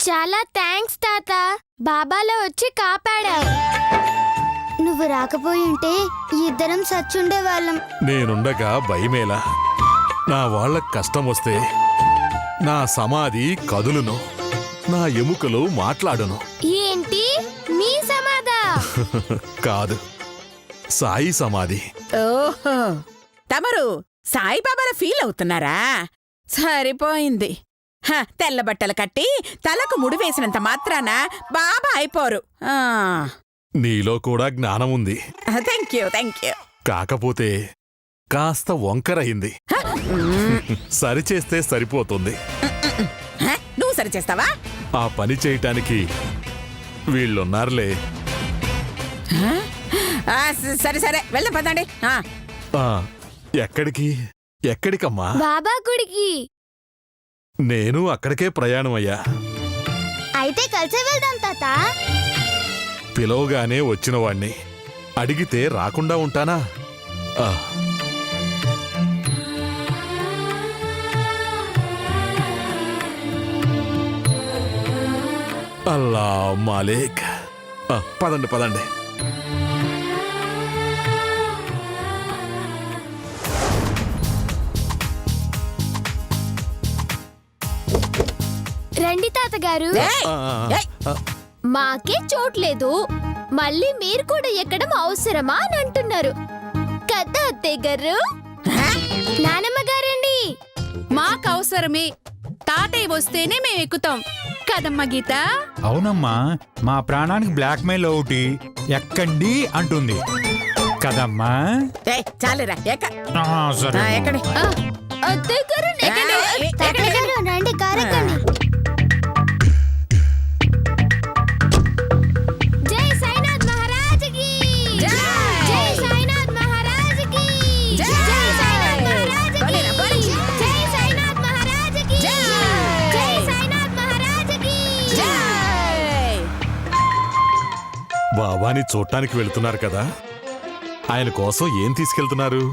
చాలా థ్యాంక్స్ తాత, బాబాలో వచ్చి కాపాడావు. నువ్వు రాకపోయుంటే ఇద్దరం సచ్చుండేవాళ్ళం. నేనుండగా భయమేలా? నా వాళ్ళకి కష్టం వస్తే నా సమాధి కదులును, నా ఎముకలు మాట్లాడును. ఏంటి మీ సమాధా? కాదు, సాయి సమాధి. ఓహో, తమరు సాయిబాబాల ఫీల్ అవుతున్నారా? సరిపోయింది. తెల్ల బట్టలు కట్టి తలకు ముడివేసినంత మాత్రాన బాబా అయిపోరు. నీలో కూడా జ్ఞానముంది. Thank you. కాకపోతే కాస్త వంకరయింది. సరిచేస్తే సరిపోతుంది. నువ్వు సరిచేస్తావా? ఆ పని చేయటానికి వీళ్ళున్నారులే. సరే వెళ్దాం పదండి. ఎక్కడికమ్మా? బాబా గుడికి. నేను అక్కడికే ప్రయాణం అయ్యా. అయితే కలిసే వెళ్దాం తాత. పిలవగానే వచ్చినవాణ్ణి అడిగితే రాకుండా ఉంటానా? అల్లా మాలేక్. పదండి. రండి తాతగారు. మాకే చోట్లేదు, మళ్ళీ మీరు కూడా ఎక్కడం అవసరమా అని అంటున్నారు కదా అత్తయ్య గారు. నానమ్మ గారండి. మాకవసరమే, తాతయ్య వస్తేనే మేము ఎక్కుతాం కదమ్మా గీత? అవునమ్మా, మా ప్రాణానికి బ్లాక్ మెయిల్ ఒకటి ఎక్కండి అంటుంది కదమ్మా. చాలేరా సరే. ఎక్కడి అత్తయ్య గారు తాతయ్య గారు రండి, కారెక్కండి. జై సాయినాథ్ మహారాజ్కి. జై సాయినాథ్ మహారాజ్కి. జై సాయినాథ్ మహారాజ్కి. జై సాయినాథ్ మహారాజ్కి. జై సాయినాథ్ మహారాజ్కి. బాబాని చూడటానికి వెళ్తున్నారు కదా, ఆయన కోసం ఏం తీసుకెళ్తున్నారు?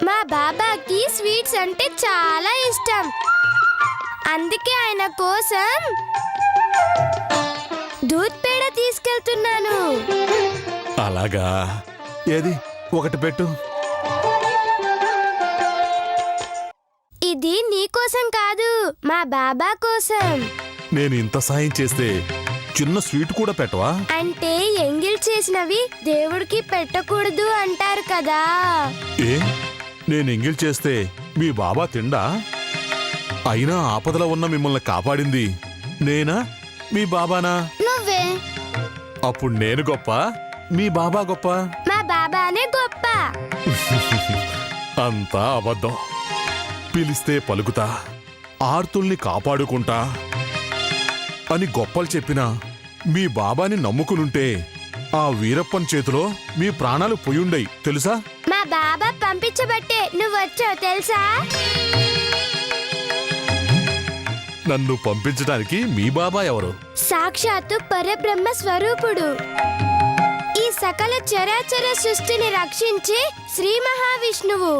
మా బాబాకి స్వీట్స్ అంటే చాలా ఇష్టం, అందుకే ఆయన కోసం దూద్ పేడ తీసుకెళ్తున్నాను. అలాగా, ఏది ఒకటి పెట్టు. ఇది నీకోసం కాదు, మా బాబా కోసం. నేను ఇంత సాయం చేస్తే చిన్న స్వీట్ కూడా పెట్టవా? అంటే ఎంగిల్ చేసినవి దేవుడికి పెట్టకూడదు అంటారు కదా. ఏ, నేను ఎంగిల్ చేస్తే మీ బాబా తిండా? అయినా ఆపదలో ఉన్న మిమ్మల్ని కాపాడింది నేనా మీ బాబానా? నువ్వే. అప్పుడు నేను గొప్ప, మీ బాబా గొప్ప? మా బాబానే గొప్ప. అంతా అబద్ధం. పిలిస్తే పలుకుతా, ఆర్తుల్ని కాపాడుకుంటా అని గొప్పలు చెప్పినా మీ బాబాని నమ్ముకునుంటే ఆ వీరప్పన్ చేతిలో మీ ప్రాణాలు పోయుండయి తెలుసా? మా బాబా పంపించబట్టే నువ్వు వచ్చావు తెలుసా? నన్ను పంపించడానికి మీ బాబా ఎవరు? సాక్షాత్తు పరబ్రహ్మ స్వరూపుడు. ఈ సకల చరాచర సృష్టిని రక్షించే శ్రీ మహావిష్ణువు.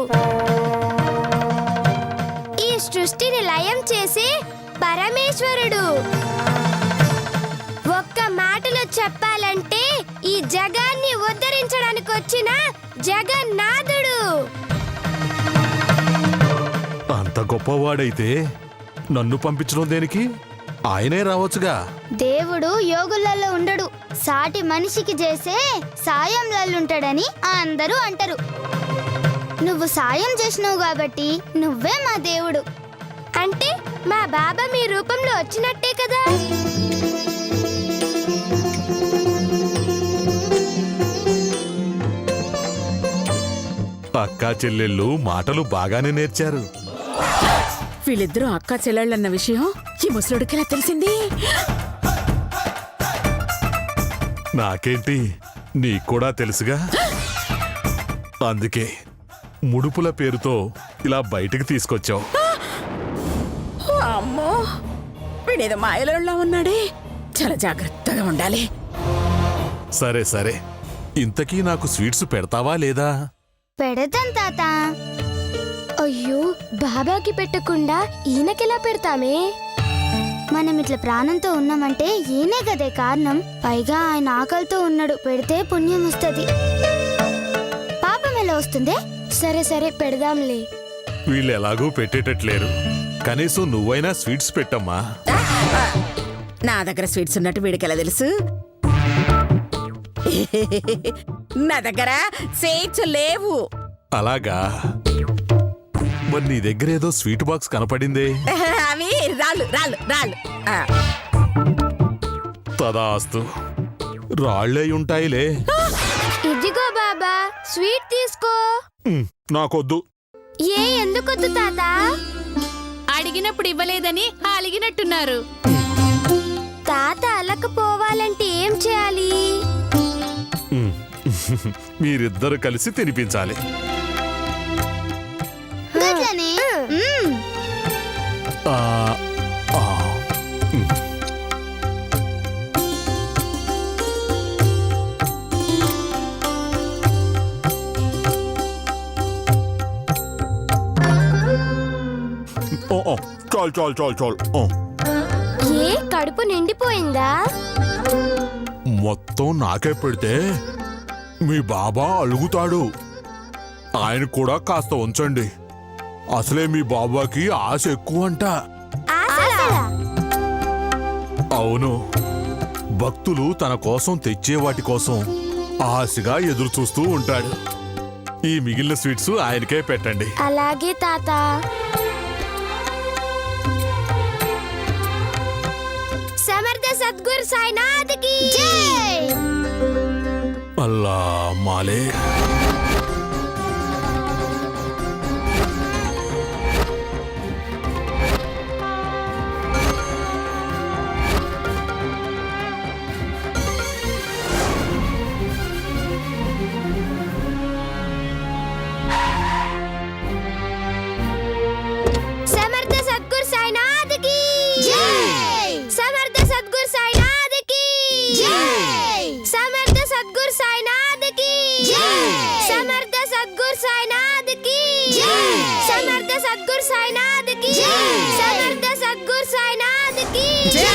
ఈ సృష్టిని లయం చేసే పరమేశ్వరుడు. ఒక్క మాటలో చెప్పాలంటే ఈ జగాన్ని ఉద్ధరించడానికి వచ్చిన జగన్నాథుడు. అంత గొప్పవాడైతే నన్ను పంపించడం దేనికి? ఆయనే రావచ్చుగా. దేవుడు యోగులలో ఉండడు, సాటి మనిషికి చేసే సాయంలాలుంటాడని అందరూ అంటారు. నువ్వు సాయం చేసినావు కాబట్టి నువ్వే మా దేవుడు. అంటే మా బాబా మీ రూపంలో వచ్చినట్టే కదా. అక్కా చెల్లెళ్ళు మాటలు బాగానే నేర్చారు. వీళ్ళిద్దరూ అక్కా చెల్లెళ్ళన్న విషయం ఈ ముసలుడికి ఎలా తెలిసింది? నాకేంటి, నీకూడా తెలుసుగా. అందుకే ముడుపుల పేరుతో ఇలా బయటికి తీసుకొచ్చావు. అమ్మో, వీడేదో మాయలోళ్ళ ఉన్నాడే, చాలా జాగ్రత్తగా ఉండాలి. సరే, ఇంతకీ నాకు స్వీట్స్ పెడతావా లేదా? పెడతాం తాత. అయ్యో, బాబాకి పెట్టకుండా ఈయనకెలా పెడతామే? మనం ఇట్లా ప్రాణంతో ఉన్నామంటే ఈయనే కదే కారణం. పైగా ఆయన ఆకలితో ఉన్నాడు, పెడితే పుణ్యం వస్తుంది. పాపం ఎలా వస్తుందే? సరే సరే పెడదాంలే. వీళ్ళు ఎలాగూ పెట్టేటట్లేరు. కనీసం నువ్వైనా స్వీట్స్ పెట్టమ్మా. నా దగ్గర స్వీట్స్ ఉన్నట్టు వీడికెలా తెలుసు? నా దగ్గర స్వీట్స్ లేవు. అలాగా? మరి నీ దగ్గర ఏదో స్వీట్ బాక్స్ కనపడిందే. అవి రాళ్ళు రాళ్ళు రాళ్ళు. తదాస్తు, రాళ్ళై ఉంటాయిలే. ఇదిగో బాబా, స్వీట్ తీసుకో. నాకొద్దు. ఎందుకొద్దు తాత? అడిగినప్పుడు ఇవ్వలేదని అలిగినట్టున్నారు. తాత అలకపోవాలంటే ఏం చేయాలి? మీరిద్దరు కలిసి తినిపించాలి. ఆ, ఆ, చాలు చాలు చాలు చాలు. కడుపు నిండిపోయిందా? మొత్తం నాకే పెడితే మీ బాబా అలుగుతాడు. ఆయన కూడా కాస్త ఉంచండి. అసలే మీ బాబాకి ఆశ ఎక్కువంట. అవును, భక్తులు తన కోసం తెచ్చే వాటి కోసం ఆశగా ఎదురు చూస్తూ ఉంటాడు. ఈ మిగిలిన స్వీట్స్ ఆయనకే పెట్టండి. అలాగే తాత. సమర్థ సద్గురు సాయినాథ్కి జై. అల్లా మాలే. సమర్థ సద్గురు సాయినాథ్కి జై. సమర్థ సద్గురు సాయినాథ్కి జై. సమర్థ సద్గురు సాయినాథ్కి జై. సమర్థ సద్గురు సాయినాథ్కి జై. సమర్థ సద్గురు సాయినాథ్కి జై. సమర్థ సద్గురు సాయినాథ్కి జై.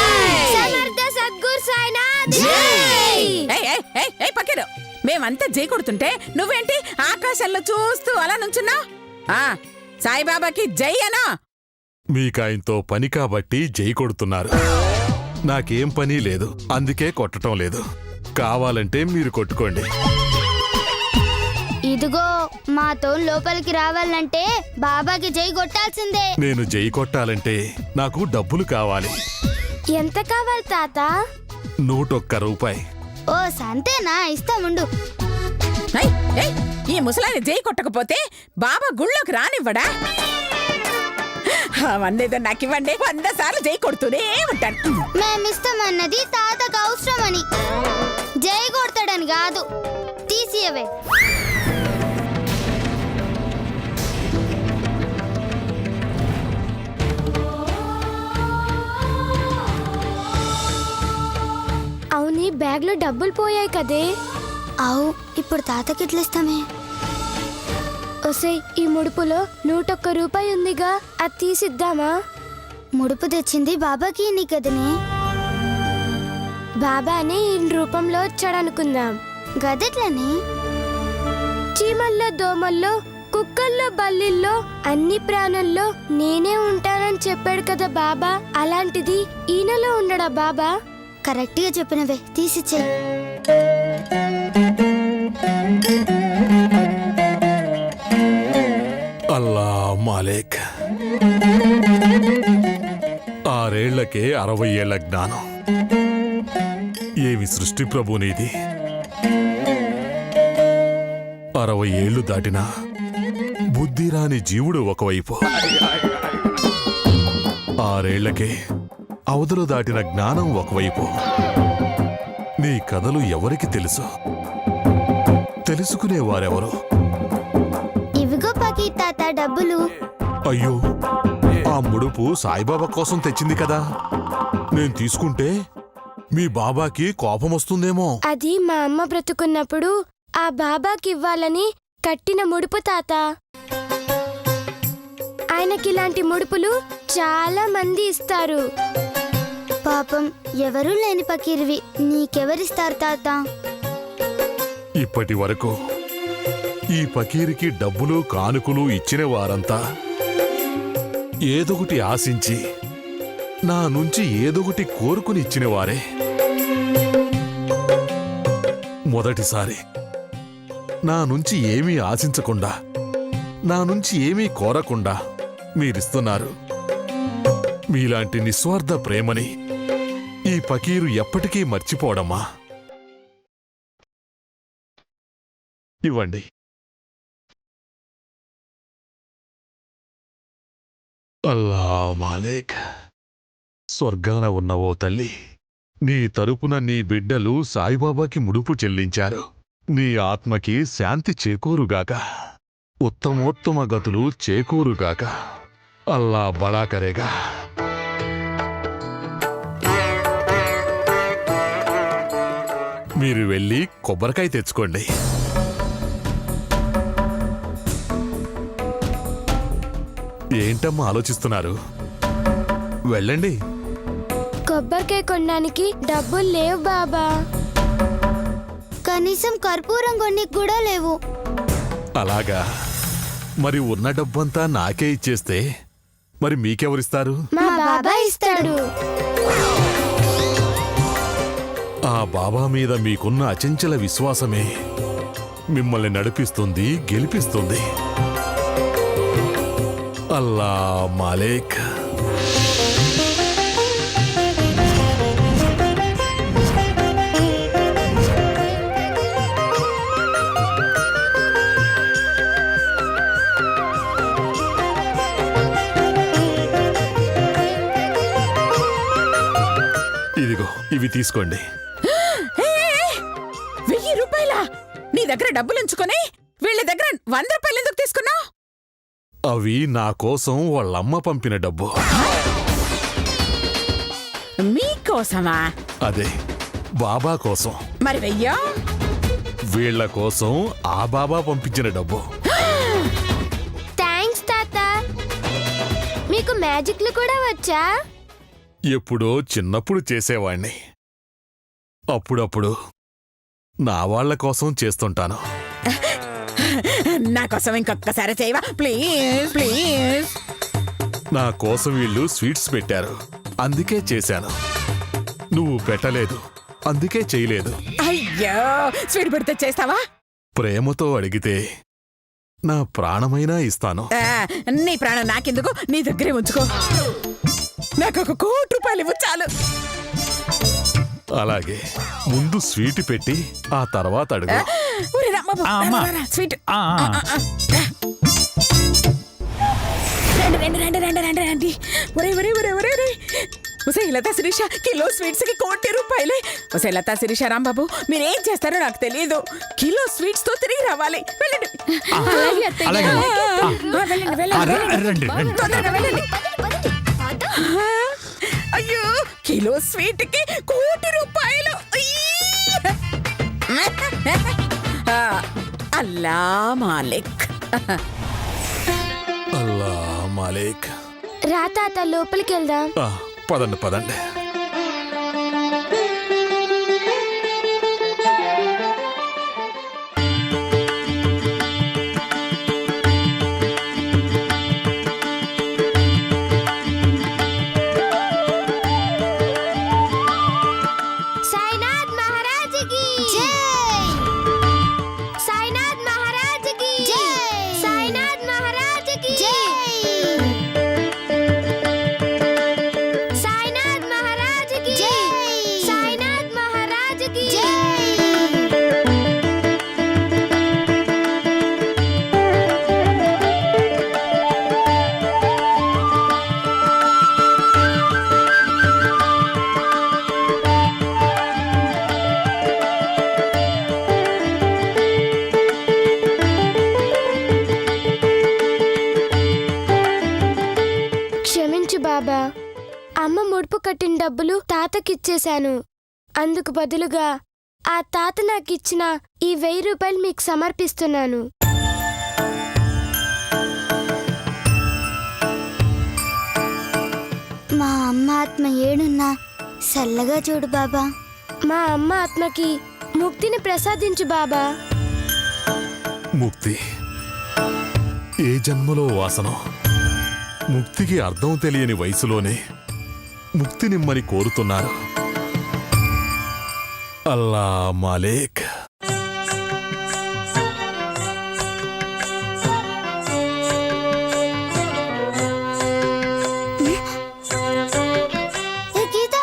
సమర్థ సద్గురు సాయినాథ్కి జై. పక్కరు మేమంతా జై కొడుతుంటే నువ్వేంటి ఆకాశంలో చూస్తూ అలా నుంచున్నావు? సాయిబాబాకి జై అనా? మీకాయంతో పని కాబట్టి జై కొడుతున్నారు. నాకేం పని లేదు, అందుకే కొట్టడం లేదు. కావాలంటే మీరు కొట్టుకోండి. ఇదిగో, మాతో లోపలికి రావాలంటే బాబాకి జై కొట్టాల్సిందే. నేను జై కొట్టాలంటే నాకు డబ్బులు కావాలి. ఎంత కావాలి తాత? 101 రూపాయి. ఓ సంతేనా, ఇస్తాముండు. ఈ ముసలాన్ని జై కొట్టకపోతే బాబా గుళ్ళోకి రానివ్వడా? అవన్నేదో నాకివ్వండి, 100 సార్లు జై కొడుతూనే ఉంటాను. మేమిస్తామన్నది తాతకు అవసరమని, జై కొడతాడని కాదు. తీసియవే. అవునీ, బ్యాగ్లో డబ్బులు పోయాయి కదే. అవు, ఇప్పుడు తాతకి ఎట్లా ఇస్తామే? ఒసే, ఈ ముడుపులో 101 రూపాయి ఉందిగా, అది తీసిద్దామా? ముడుపు తెచ్చింది బాబాకి నీ కదనే. బాబానే ఈ రూపంలో వచ్చాడనుకుందాం. గదెట్లని? చీమల్లో, దోమల్లో, కుక్కల్లో, బల్లిల్లో, అన్ని ప్రాణుల్లో నేనే ఉంటానని చెప్పాడు కదా బాబా. అలాంటిది ఈయనలో ఉండడా బాబా? కరెక్ట్గా చెప్పినవే, తీసిచ్చే. అల్లా మాలేక్. 6 ఏళ్లకే 60 ఏళ్ల జ్ఞానం. ఏమి సృష్టి ప్రభు నీది. 60 ఏళ్లు దాటినా బుద్ధి రాని జీవుడు ఒకవైపు, 6 ఏళ్లకే అవధులు దాటిన జ్ఞానం ఒకవైపు. నీ కథలు ఎవరికి తెలుసు? తెలుసుకునేవారెవరు? ఇవిగో పాకి తాత డబ్బులు. అయ్యో, ఆ ముడుపు సాయిబాబా కోసం తెచ్చింది కదా, నేను తీసుకుంటే మీ బాబాకి కోపం వస్తుందేమో. అది మా అమ్మ బ్రతుకున్నప్పుడు ఆ బాబాకి ఇవ్వాలని కట్టిన ముడుపు తాత. ఆయనకిలాంటి ముడుపులు చాలా మంది ఇస్తారు. పాపం ఎవరూ లేని పకీర్వి నీకెవరిస్తారు తాత? ఇప్పటి వరకు ఈ పకీరికి డబ్బులు కానుకలు ఇచ్చిన వారంతా ఏదొకటి ఆశించి నా నుంచి ఏదొకటి కోరుకుని ఇచ్చిన వారే. మొదటిసారి నా నుంచి ఏమీ ఆశించకుండా, నా నుంచి ఏమీ కోరకుండా మీరిస్తున్నారు. మీలాంటి నిస్వార్థ ప్రేమని ఈ పకీరు ఎప్పటికీ మర్చిపోవడమ్మా. ఇవ్వండి. అల్లా మాలేక్, స్వర్గాన ఉన్న ఓ తల్లి, నీ తరపున నీ బిడ్డలు సాయిబాబాకి ముడుపు చెల్లించారు. నీ ఆత్మకి శాంతి చేకూరుగాక, ఉత్తమోత్తమ గతులు చేకూరుగాక. అల్లా బడా కరేగా. మీరు వెళ్ళి కొబ్బరికాయ తెచ్చుకోండి. ఏంటమ్మా ఆలోచిస్తున్నారు? వెళ్ళండి. కొబ్బరికాయ కొనడానికి డబ్బులు లేవు బాబా. కనీసం కర్పూరం కొనికి కూడా లేవు. అలాగా? మరి ఉన్న డబ్బంతా నాకే ఇచ్చేస్తే మరి మీకెవరిస్తారు? మా బాబా ఇస్తాడు. ఆ బాబా మీద మీకున్న అచంచల విశ్వాసమే మిమ్మల్ని నడిపిస్తుంది, గెలిపిస్తుంది. అల్లా మాలేక్. ఇదిగో ఇవి తీసుకోండి. 1000 రూపాయలా? నీ దగ్గర డబ్బులుంచుకొని వీళ్ళ దగ్గర 100 రూపాయలు ఎందుకు తీసుకున్నావు? అవి నా కోసం వాళ్ళమ్మ పంపిన డబ్బు. మీకోసమా? అదే, బాబా కోసం. మరి 1000? వీళ్ల కోసం ఆ బాబా పంపించిన డబ్బు. థ్యాంక్స్ తాత. మీకు మ్యాజిక్లు కూడా వచ్చా? ఎప్పుడో చిన్నప్పుడు చేసేవాణ్ణి. అప్పుడప్పుడు నా వాళ్ల కోసం చేస్తుంటాను. నా కోసం ఇంకొకసారి చేయవా ప్లీజ్ ప్లీజ్? నా కోసం వీళ్ళు స్వీట్స్ పెట్టారు, అందుకే చేశాను. నువ్వు పెట్టలేదు, అందుకే చేయలేదు. అయ్యో, స్వీట్ పెడితే చేస్తావా? ప్రేమతో అడిగితే నా ప్రాణమైనా ఇస్తాను. నీ ప్రాణం నాకెందుకు, నీ దగ్గరే ఉంచుకో. నాకు 1 కోటి రూపాయలు ఇవ్వు చాలు. అలాగే, ముందు స్వీట్ పెట్టి ఆ తర్వాత అడుగు. ఒరే రాంబాబు, అమ్మా. రా, రా, స్వీట్. ఆ, రండి. ఒరే ఒసే లతా శిరీష, కిలో స్వీట్స్ కి 1 కోటి రూపాయలే. ఒసే లతా శిరీష, రాంబాబు, మీరేం చేస్తారో నాకు తెలియదు. కిలో స్వీట్స్ తో తిరిగి రావాలి. వెళ్ళండి. అలాగే. వెళ్ళండి. రండి. తొందరగా వెళ్ళండి. అయ్యో, కిలో స్వీట్ కి 1 కోటి రూపాయలు. అల్లా మాలిక్. అల్లా మాలేక్. రా తాత, లోపలికి వెళ్దాం. పదండి పదండి. సాయినాథ్ మహారాజ్కి జై. సాయినాథ్ మహారాజ్కి జై. సాయినాథ్ మహారాజ్కి జై. సాయినాథ్ మహారాజ్కి జై. సాయినాథ్ మహారాజ్కి జై. క్షమించు బాబా. అమ్మ ముడుపు కట్టిన డబ్బులు తాతకిచ్చేశాను. అందుకు బదులుగా ఆ తాత నాకిచ్చిన ఈ 1000 రూపాయలు మీకు సమర్పిస్తున్నాను. మా అమ్మ ఆత్మ ఏడున్నా చల్లగా చూడు బాబా. మా అమ్మ ఆత్మకి ముక్తిని ప్రసాదించు బాబా. ముక్తి ఏ జన్మలో వాసనో, ముక్తికి అర్థం తెలియని వయసులోనే ముక్తినిమ్మని కోరుతున్నారు. అల్లా మాలేక్. ఏ గీత,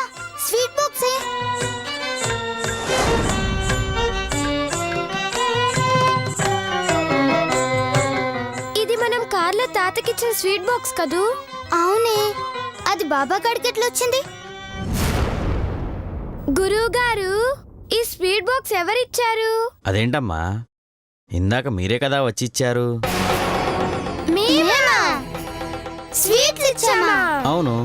స్వీట్ బాక్స్ ఏ. ఇది మనం కార్లో తాతకిచ్చిన స్వీట్ బాక్స్ కదూ? అవునే, అది బాబా కాడికి ఎట్లా వచ్చింది? గురువు గారు, ఈ స్వీట్ బాక్స్ ఎవరిచ్చారు? అదేంటమ్మా, ఇందాక మీరే కదా వచ్చి ఇచ్చారు. మేమేనా స్వీట్లు ఇచ్చామా? అవును.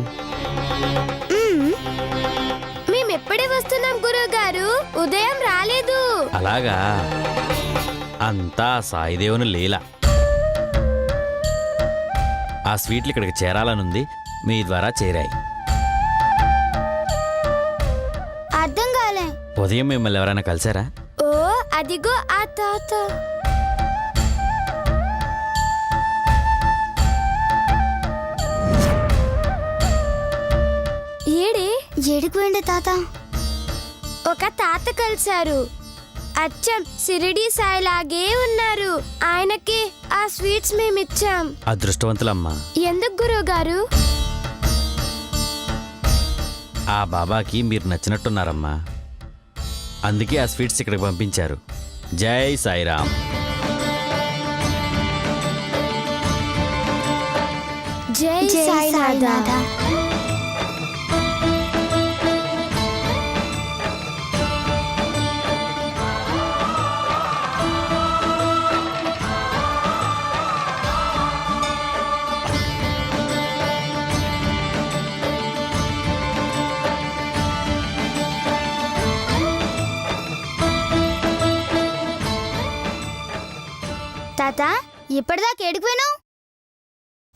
మేమెప్పుడే వస్తున్నాం గురువు గారు, ఉదయం రాలేదు. అలాగా, అంతా సాయిదేవుని లీల. ఆ స్వీట్లు ఇక్కడికి చేరాలనుంది, మీ ద్వారా చేరాయి. అర్థం కాలే. ఉదయం మిమ్మల్ని ఎవరైనా కలిసారా? ఓ అదిగో ఆ తాత. ఏడే ఏడిపోయింది తాత. ఒక తాత కలిశారు, అచ్చం సిరిడి సాయిలాగే ఉన్నారు. ఆయనకి ఆ స్వీట్స్ మేమిచ్చాం. అదృష్టవంతులమ్మా. ఎందుకు గురువు గారు? ఆ బాబాకి మీరు నచ్చినట్టున్నారమ్మా, అందుకే ఆ స్వీట్స్ ఇక్కడికి పంపించారు. జై సాయిరామ్. జై సాయినాథ. తాత, ఇప్పటిదాకా ఏడిపోయినావు?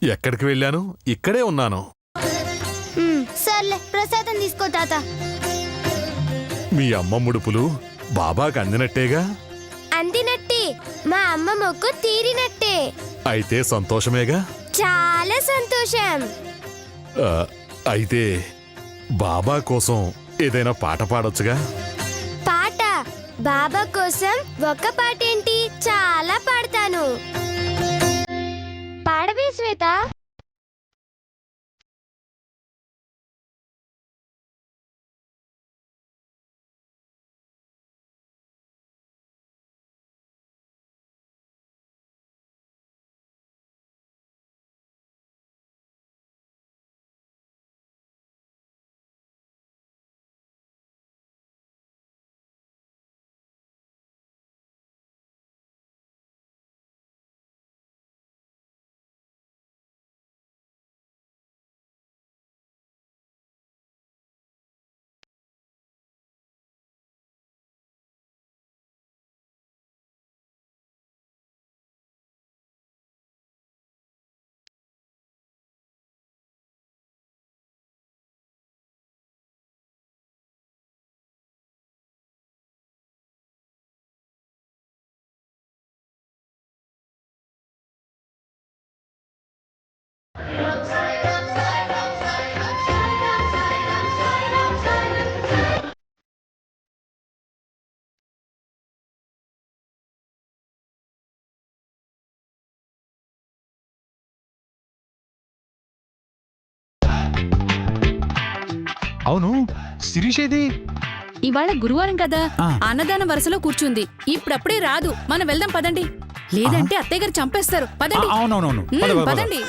ఎక్కడికి వెళ్ళాను? ఇక్కడే ఉన్నాను. సర్లే, ప్రసాదం తీసుకో తాత. మీ అమ్మ ముడుపులు బాబాకి అందినట్టేగా? అందినట్టే, మా అమ్మ మొక్కు తీరినట్టే. అయితే సంతోషమేగా? చాలా సంతోషం. ఆ, అయితే బాబా కోసం ఏదైనా పాట పాడొచ్చుగా? పాట? బాబా కోసం ఒక్క పాటేంటి, చాలా పాడతాను. పాడవే శ్వేత. అవును, శిరీషేది? ఇవాళ గురువారం కదా, ఆ. అన్నదాన వరుసలో కూర్చుంది. ఇప్పుడప్పుడే రాదు, మనం వెళ్దాం పదండి. లేదంటే అత్తయ్య గారు చంపేస్తారు. పదండి. అవునవునవును, పద, పద, పద. పదండి.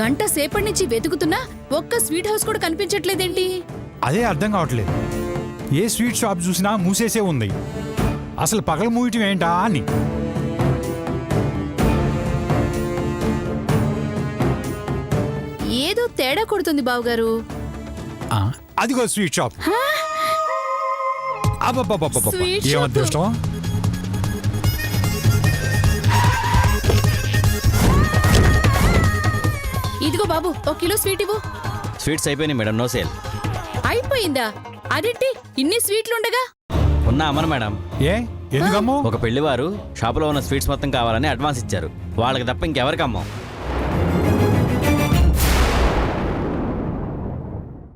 గంట సేపటి నుంచి వెతుకుతున్నా ఒక్క స్వీట్ హౌస్ కూడా కనిపించట్లేదేంటి? అదే అర్థం కావట్లేదు. ఏ స్వీట్ షాప్ చూసినా మూసేసే ఉంది. అసలు పగల మూయటం ఏంటా అని. ఏదో తేడా కొడుతుంది బావగారు. ఆ, అదిగో స్వీట్ షాప్. అబ్బబ్బబ్బబ్బబ్బ. స్వీట్ ఏం షాపు. అదృష్టం. ఇదిగో బాబు, 1 కిలో స్వీట్ ఇవ్వు. స్వీట్స్ అయిపోయినాయి మేడం, నో సేల్. అయిపోయిందా? అదేంటి ఇన్ని స్వీట్లుండగా? ఉన్నా అమ్మను మేడం. ఏ ఎందుకమ్మో? ఒక పెళ్లివారు షాపులో ఉన్న స్వీట్స్ మొత్తం కావాలని అడ్వాన్స్ ఇచ్చారు. వాళ్ళకి తప్ప ఇంకెవరికి అమ్మం.